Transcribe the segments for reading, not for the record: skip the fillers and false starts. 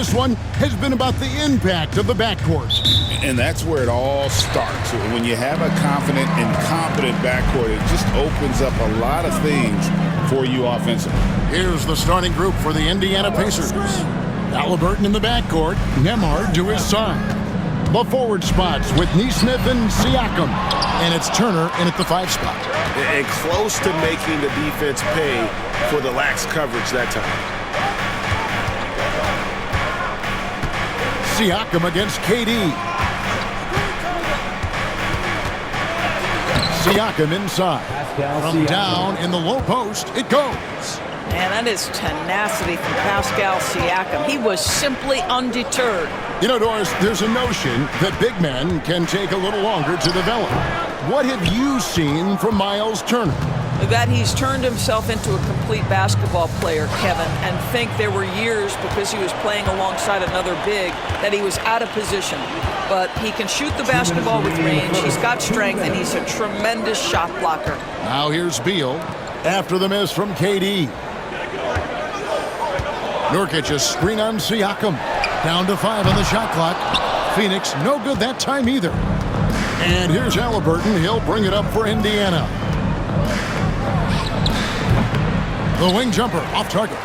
this one has been about the impact of the backcourt. And that's where it all starts. When you have a confident and competent backcourt, it just opens up a lot of things for you offensively. Here's the starting group for the Indiana Pacers. Haliburton in the backcourt, Nembhard to his side. The forward spots with Nesmith and Siakam. And it's Turner in at the 5 spot. And close to making the defense pay for the lax coverage that time. Siakam against KD. Siakam inside. From down in the low post, it goes. Man, that is tenacity from Pascal Siakam. He was simply undeterred. You know, Doris, there's a notion that big men can take a little longer to develop. What have you seen from Miles Turner? That he's turned himself into a complete basketball player, Kevin, and think there were years because he was playing alongside another big that he was out of position. But he can shoot the basketball with range, he's got strength, and he's a tremendous shot blocker. Now here's Beal after the miss from KD. Nurkic a screen on Siakam. Down to 5 on the shot clock. Phoenix no good that time either. And here's Haliburton. He'll bring it up for Indiana. The wing jumper off target.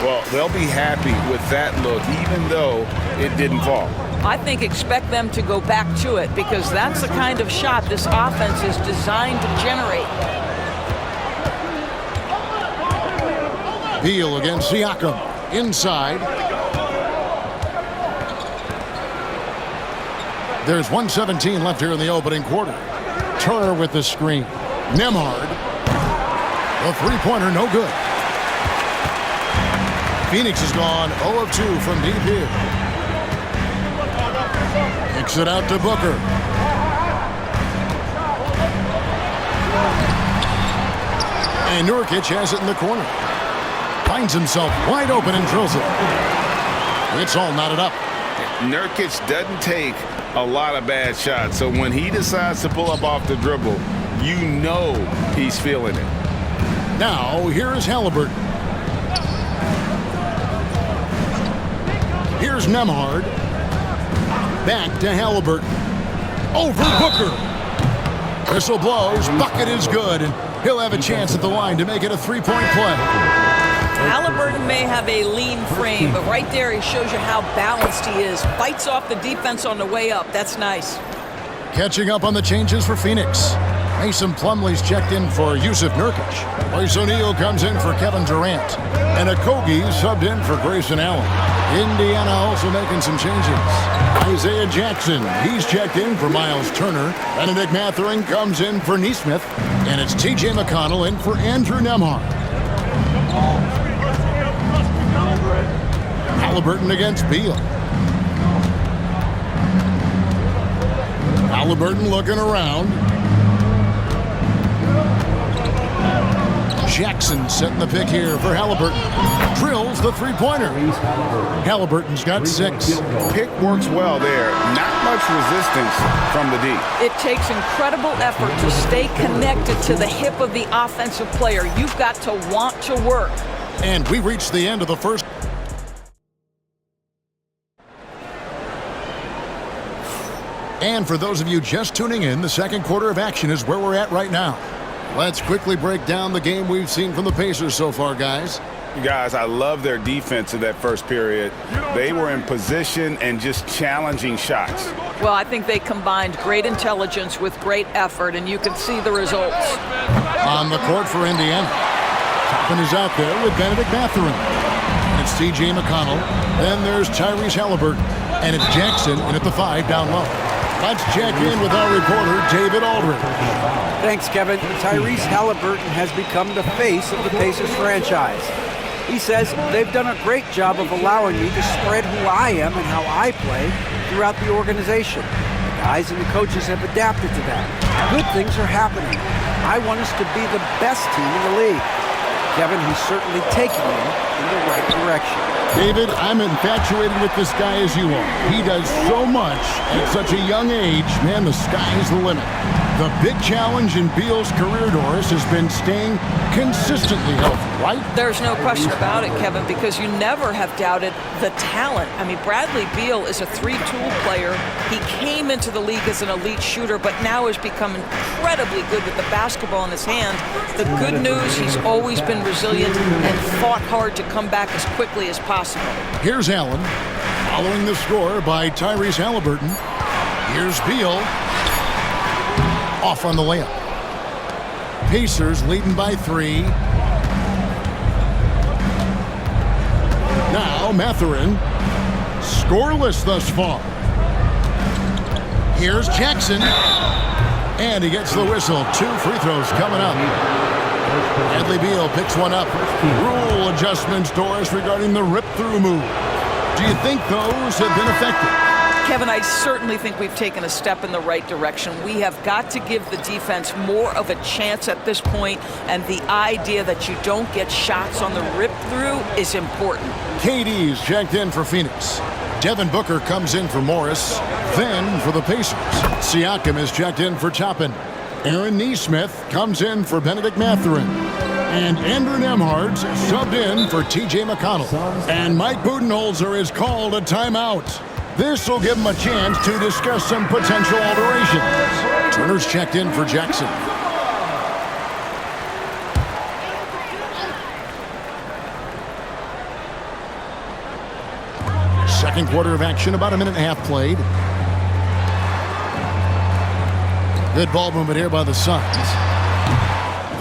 Well, they'll be happy with that look, even though it didn't fall. I think expect them to go back to it because that's the kind of shot this offense is designed to generate. Beal against Siakam. Inside. There's 1:17 left here in the opening quarter. Turner with the screen. Nembhard. The three-pointer no good. Phoenix has gone 0 of 2 from deep here. Kicks it out to Booker. And Nurkic has it in the corner. Finds himself wide open and drills it. It's all knotted up. Nurkic doesn't take a lot of bad shots, so when he decides to pull up off the dribble, you know he's feeling it. Now, here is Haliburton. Here's Nembhard. Back to Haliburton. Over Booker. Whistle blows. Bucket is good. And he'll have a chance at the line to make it a three-point play. Haliburton may have a lean frame, but right there he shows you how balanced he is. Fights off the defense on the way up. That's nice. Catching up on the changes for Phoenix. Mason Plumlee's checked in for Yusuf Nurkic. Royce O'Neal comes in for Kevin Durant. And Okogie subbed in for Grayson Allen. Indiana also making some changes. Isaiah Jackson, he's checked in for Miles Turner. Benedict Mathurin comes in for Nesmith. And it's T.J. McConnell in for Andrew Nembhard. Haliburton against Beal. Haliburton looking around. Jackson setting the pick here for Haliburton. Drills the three-pointer. Haliburton's got 6. Pick works well there. Not much resistance from the D. It takes incredible effort to stay connected to the hip of the offensive player. You've got to want to work. And we reached the end of the first. And for those of you just tuning in, the second quarter of action is where we're at right now. Let's quickly break down the game we've seen from the Pacers so far, guys. Guys, I love their defense in that first period. They were in position and just challenging shots. Well, I think they combined great intelligence with great effort, and you can see the results. On the court for Indiana. Toppin is out there with Benedict Mathurin. It's T.J. McConnell. Then there's Tyrese Haliburton. And it's Jackson in at the 5 down low. Let's check in with our reporter, David Aldridge. Thanks, Kevin. Tyrese Haliburton has become the face of the Pacers franchise. He says they've done a great job of allowing me to spread who I am and how I play throughout the organization. The guys and the coaches have adapted to that. Good things are happening. I want us to be the best team in the league. Kevin, he's certainly taking them in the right direction. David, I'm infatuated with this guy as you are. He does so much at such a young age. Man, the sky's the limit. The big challenge in Beal's career, Doris, has been staying consistently healthy, right? There's no question about it, Kevin, because you never have doubted the talent. I mean, Bradley Beal is a three-tool player. He came into the league as an elite shooter, but now has become incredibly good with the basketball in his hand. The good news, he's always been resilient and fought hard to come back as quickly as possible. Here's Allen, following the score by Tyrese Haliburton. Here's Beal, off on the layup. Pacers leading by 3. Now Mathurin, scoreless thus far. Here's Jackson, and he gets the whistle. 2 free throws coming up. Bradley Beal picks one up. Rule adjustments, Doris, regarding the rip-through move. Do you think those have been effective? Kevin, I certainly think we've taken a step in the right direction. We have got to give the defense more of a chance at this point, and the idea that you don't get shots on the rip-through is important. KD's checked in for Phoenix. Devin Booker comes in for Morris. Then for the Pacers, Siakam is checked in for Toppin. Aaron Nesmith comes in for Benedict Mathurin. And Andrew Nembhard's subbed in for TJ McConnell. And Mike Budenholzer is called a timeout. This will give him a chance to discuss some potential alterations. Turner's checked in for Jackson. Second quarter of action, about a minute and a half played. Good ball movement here by the Suns.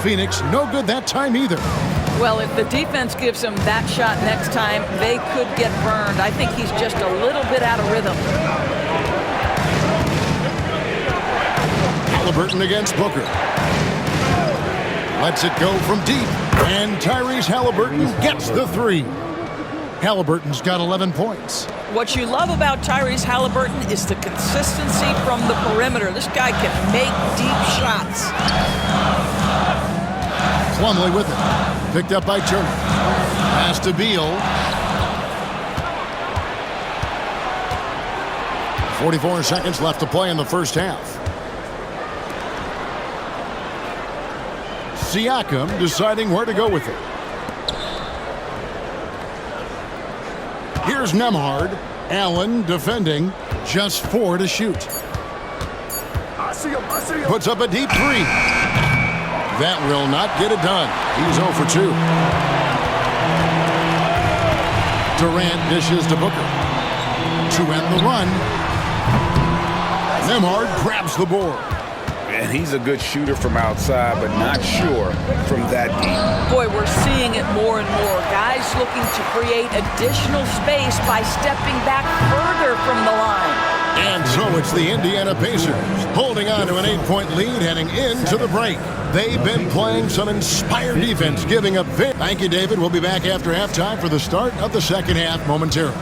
Phoenix, no good that time either. Well, if the defense gives him that shot next time, they could get burned. I think he's just a little bit out of rhythm. Haliburton against Booker. Lets it go from deep. And Tyrese Haliburton gets the 3. Haliburton's got 11 points. What you love about Tyrese Haliburton is the consistency from the perimeter. This guy can make deep shots. Plumlee with it. Picked up by Turner. Pass to Beal. 44 seconds left to play in the first half. Siakam deciding where to go with it. Here's Nembhard. Allen defending. Just 4 to shoot. Puts up a deep 3. That will not get it done. He's 0 for 2. Durant dishes to Booker. To end the run. Nembhard grabs the board. And he's a good shooter from outside, but not sure from that deep. Boy, we're seeing it more and more. Guys looking to create additional space by stepping back further from the line. And so it's the Indiana Pacers holding on to an 8-point lead heading into the break. They've been playing some inspired defense, giving up. Thank you, David. We'll be back after halftime for the start of the second half momentarily.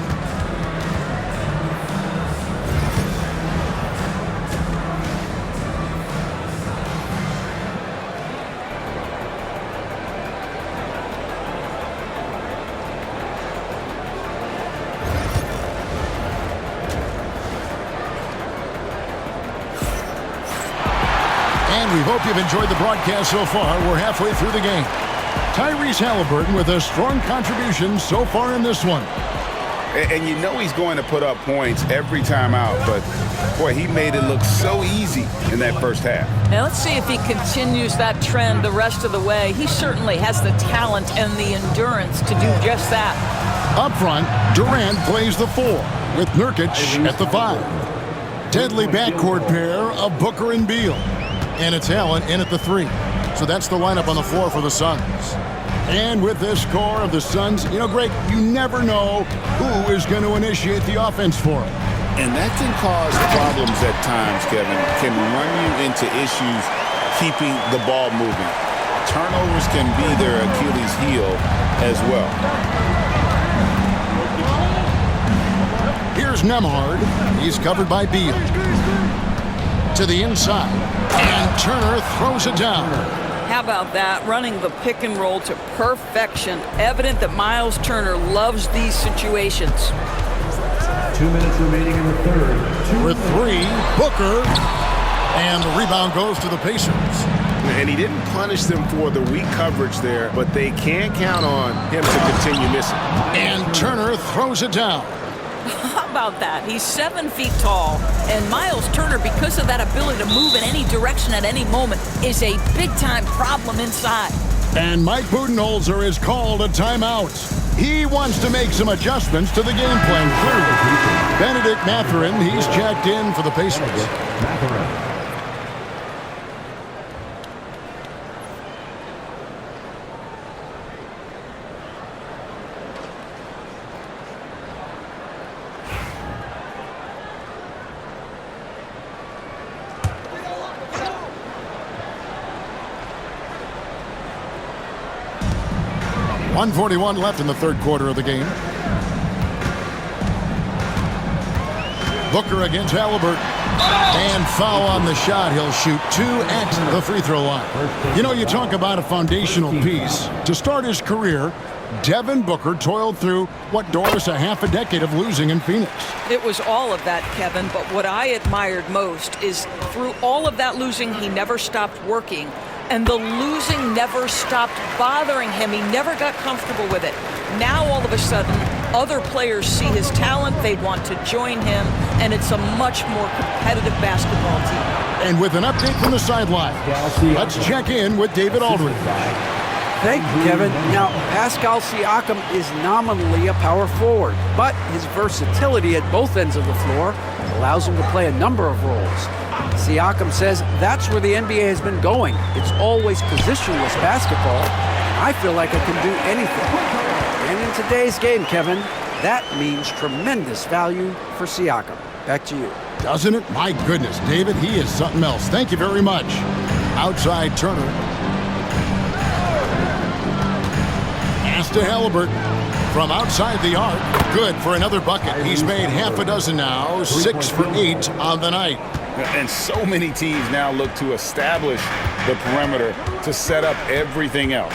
We hope you've enjoyed the broadcast so far. We're halfway through the game. Tyrese Haliburton with a strong contribution so far in this one. And you know he's going to put up points every time out, but boy, he made it look so easy in that first half. Now let's see if he continues that trend the rest of the way. He certainly has the talent and the endurance to do just that. Up front, Durant plays the 4 with Nurkic at the 5. Deadly backcourt pair of Booker and Beal. And it's Allen in at the 3. So that's the lineup on the floor for the Suns. And with this core of the Suns, you know, Greg, you never know who is going to initiate the offense for them. And that can cause problems at times, Kevin. Can run you into issues keeping the ball moving. Turnovers can be their Achilles heel as well. Here's Nembhard. He's covered by Beal. To the inside, and Turner throws it down. How about that? Running the pick and roll to perfection. Evident that Miles Turner loves these situations. 2 minutes remaining in the third. For 3, Booker. And the rebound goes to the Pacers. And he didn't punish them for the weak coverage there, but they can't count on him to continue missing. And Turner throws it down. How about that? He's 7 feet tall, and Miles Turner, because of that ability to move in any direction at any moment, is a big-time problem inside. And Mike Budenholzer is called a timeout. He wants to make some adjustments to the game plan, clearly. Benedict Mathurin, he's checked in for the Pacers. 1:41 left in the third quarter of the game. Booker against Haliburton. And foul on the shot. He'll shoot 2 at the free throw line. You know, you talk about a foundational piece. To start his career, Devin Booker toiled through, what, Doris, a half a decade of losing in Phoenix. It was all of that, Kevin, but what I admired most is through all of that losing, he never stopped working. And the losing never stopped bothering him. He never got comfortable with it. Now, all of a sudden, other players see his talent. They want to join him, and it's a much more competitive basketball team. And with an update from the sideline, let's check in with David Aldridge. Thank you, Kevin. Now, Pascal Siakam is nominally a power forward, but his versatility at both ends of the floor allows him to play a number of roles. Siakam says that's where the NBA has been going. It's always positionless basketball. I feel like I can do anything. And in today's game, Kevin, that means tremendous value for Siakam. Back to you. Doesn't it? My goodness, David, he is something else. Thank you very much. Outside Turner. Pass to Haliburton. From outside the arc, good for another bucket. He's made half a dozen now, 6 for 8 on the night. And so many teams now look to establish the perimeter to set up everything else.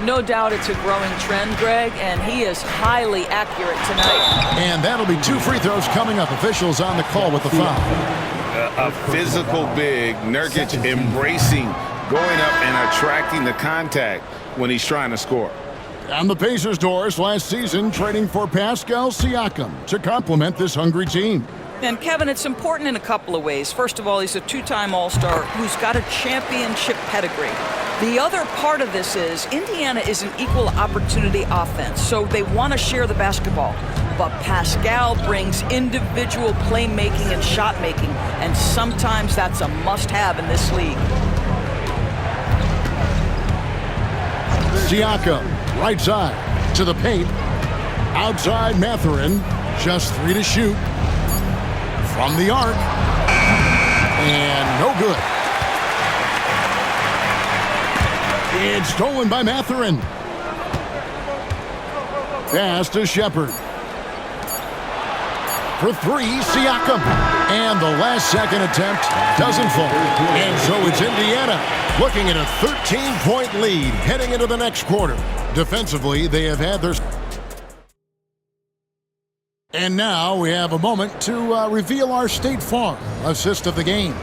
No doubt it's a growing trend, Greg, and he is highly accurate tonight. And that'll be 2 free throws coming up. Officials on the call with the foul. A physical big, Nurkic embracing, going up and attracting the contact when he's trying to score. On the Pacers' doors last season, trading for Pascal Siakam to complement this hungry team. And, Kevin, it's important in a couple of ways. First of all, he's a 2-time All-Star who's got a championship pedigree. The other part of this is Indiana is an equal opportunity offense, so they want to share the basketball. But Pascal brings individual playmaking and shot making, and sometimes that's a must-have in this league. Siakam, right side, to the paint. Outside Mathurin, just 3 to shoot. From the arc. And no good. It's stolen by Mathurin. Pass to Shepard. For 3, Siakam. And the last second attempt doesn't fall. And so it's Indiana looking at a 13-point lead heading into the next quarter. Defensively, they have had their... And now we have a moment to reveal our State Farm assist of the game.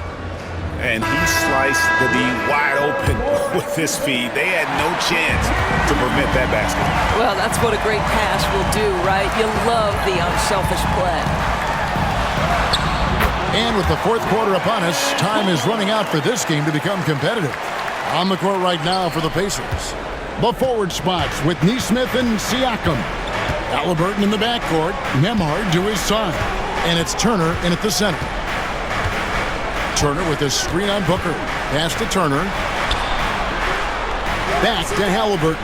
And he sliced the D wide open with his feet. They had no chance to prevent that basket. Well, that's what a great pass will do, right? You love the unselfish play. And with the fourth quarter upon us, time is running out for this game to become competitive. On the court right now for the Pacers. The forward spots with Nesmith and Siakam. Haliburton in the backcourt, Nembhard to his side. And it's Turner in at the center. Turner with his screen on Booker. Pass to Turner. Back to Haliburton.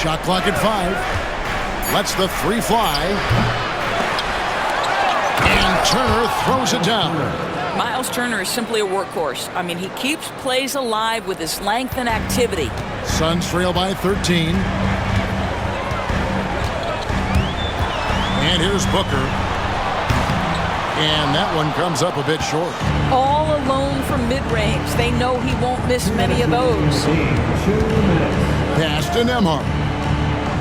Shot clock at 5. Lets the 3 fly. And Turner throws it down. Miles Turner is simply a workhorse. I mean, he keeps plays alive with his length and activity. Suns trail by 13. And here's Booker. And that one comes up a bit short. All alone from mid-range. They know he won't miss many of those. Pass to Nembhard.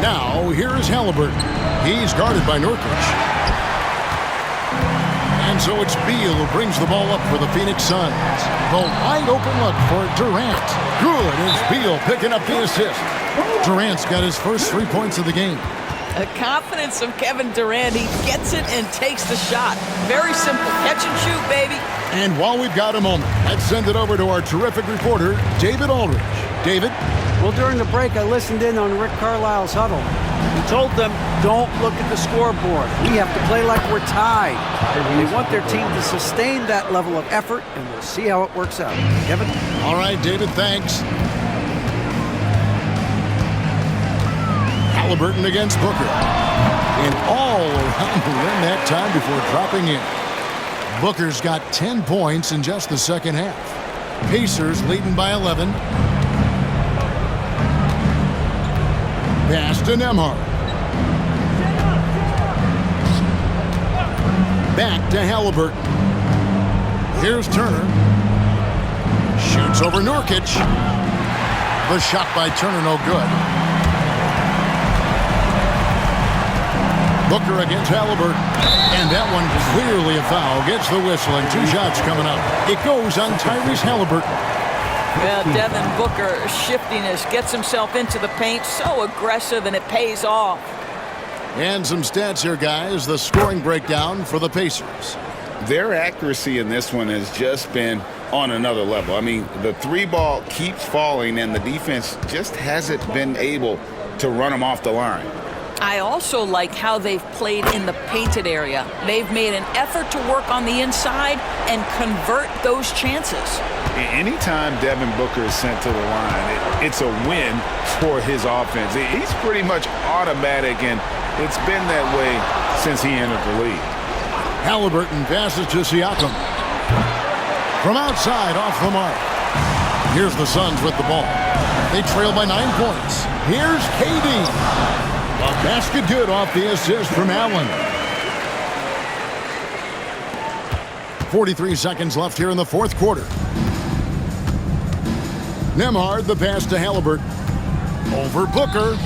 Now, here is Haliburton. He's guarded by Nurkic. And so it's Beal who brings the ball up for the Phoenix Suns. The wide open look for Durant. Good as Beal picking up the assist. Durant's got his first 3 points of the game. The confidence of Kevin Durant. He gets it and takes the shot. Very simple. Catch and shoot, baby. And while we've got a moment, let's send it over to our terrific reporter, David Aldridge. David? Well, during the break, I listened in on Rick Carlisle's huddle. He told them, don't look at the scoreboard. We have to play like we're tied. They want their team to sustain that level of effort, and we'll see how it works out. Kevin? All right, David, thanks. Haliburton against Booker. And all around the rim that time before dropping in. Booker's got 10 points in just the second half. Pacers leading by 11. Pass to Nembhard. Back to Haliburton. Here's Turner. Shoots over Nurkic. The shot by Turner no good. Booker against Haliburton. And that one clearly a foul. Gets the whistle and 2 shots coming up. It goes on Tyrese Haliburton. Yeah, Devin Booker shiftiness gets himself into the paint. So aggressive, and it pays off. And some stats here, guys. The scoring breakdown for the Pacers. Their accuracy in this one has just been on another level. I mean, the 3-ball keeps falling, and the defense just hasn't been able to run them off the line. I also like how they've played in the painted area. They've made an effort to work on the inside and convert those chances. Anytime Devin Booker is sent to the line, it's a win for his offense. He's pretty much automatic, and it's been that way since he entered the league. Haliburton passes to Siakam. From outside, off the mark. Here's the Suns with the ball. They trail by 9 points. Here's KD. A basket good off the assist from Allen. 43 seconds left here in the fourth quarter. Nembhard, the pass to Haliburton. Over Booker.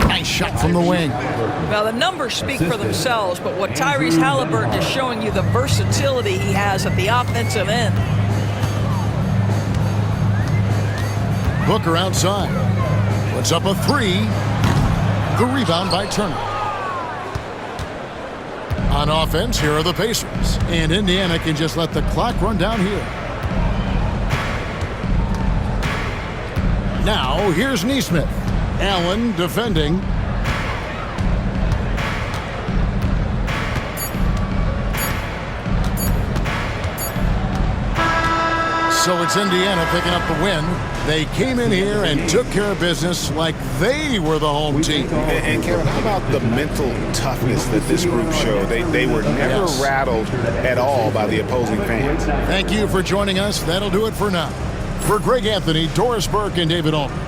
Nice shot from the wing. Well, the numbers speak for themselves, but what Tyrese Haliburton is showing you, the versatility he has at the offensive end. Booker outside. Puts up a 3. The rebound by Turner. On offense, here are the Pacers. And Indiana can just let the clock run down here. Now, here's Nesmith. Allen defending. So it's Indiana picking up the win. They came in here and took care of business like they were the home team. And Kevin, how about the mental toughness that this group showed? They were never rattled at all by the opposing fans. Thank you for joining us. That'll do it for now. For Greg Anthony, Doris Burke, and David Aldridge.